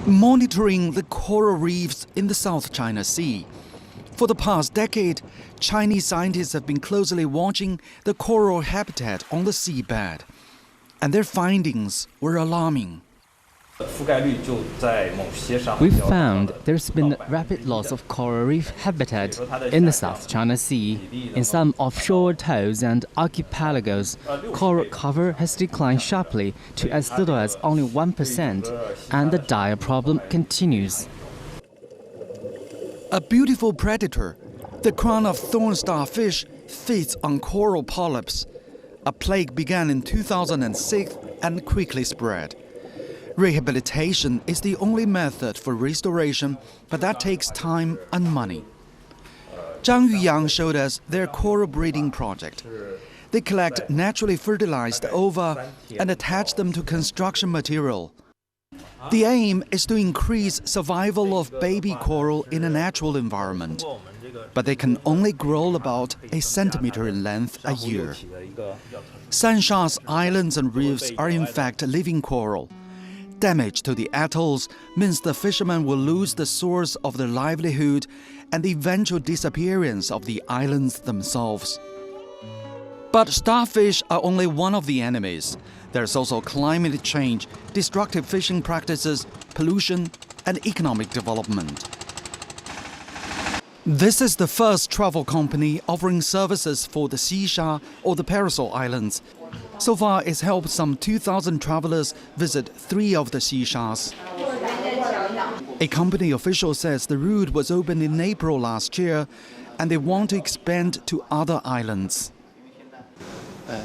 monitoring the coral reefs in the South China Sea. For the past decade, Chinese scientists have been closely watching the coral habitat on the seabed, and their findings were alarming. We found there's been rapid loss of coral reef habitat in the South China Sea. In some offshore atolls and archipelagos, coral cover has declined sharply to as little as only 1%, and the dire problem continues. A beautiful predator, the crown-of-thorn starfish, feeds on coral polyps. A plague began in 2006 and quickly spread. Rehabilitation is the only method for restoration, but that takes time and money. Zhang Yuyang showed us their coral breeding project. They collect naturally fertilized ova and attach them to construction material. The aim is to increase survival of baby coral in a natural environment, but they can only grow about a centimeter in length a year. Sansha's islands and reefs are in fact living coral. Damage to the atolls means the fishermen will lose the source of their livelihood and the eventual disappearance of the islands themselves. But starfish are only one of the enemies. There's also climate change, destructive fishing practices, pollution, and economic development. This is the first travel company offering services for the Xisha or the Parasol Islands. So far, it's helped some 2,000 travelers visit 3 of the Xishas. A company official says the route was opened in April last year, and they want to expand to other islands. The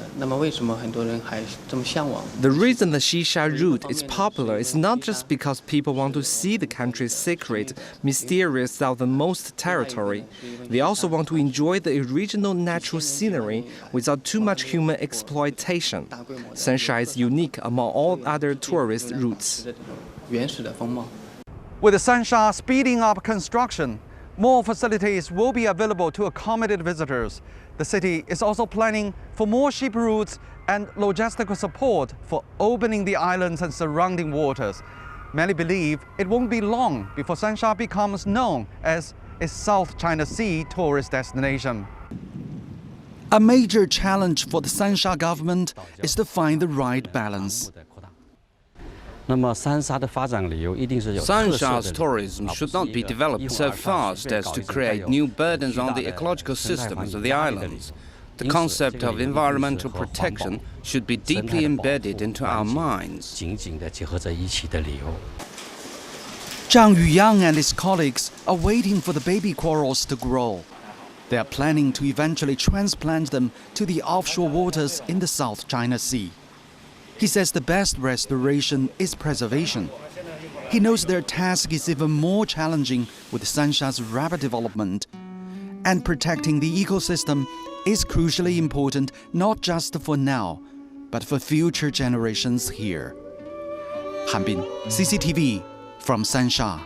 reason the Xisha route is popular is not just because people want to see the country's secret, mysterious southernmost territory. They also want to enjoy the original natural scenery without too much human exploitation. Sansha is unique among all other tourist routes. With the Sansha speeding up construction, more facilities will be available to accommodate visitors. The city is also planning for more ship routes and logistical support for opening the islands and surrounding waters. Many believe it won't be long before Sansha becomes known as a South China Sea tourist destination. A major challenge for the Sansha government is to find the right balance. Sansha's tourism should not be developed so fast as to create new burdens on the ecological systems of the islands. The concept of environmental protection should be deeply embedded into our minds. Zhang Yuyang and his colleagues are waiting for the baby corals to grow. They are planning to eventually transplant them to the offshore waters in the South China Sea. He says the best restoration is preservation. He knows their task is even more challenging with Sansha's rapid development. And protecting the ecosystem is crucially important not just for now, but for future generations here. Han Bin, CCTV from Sansha.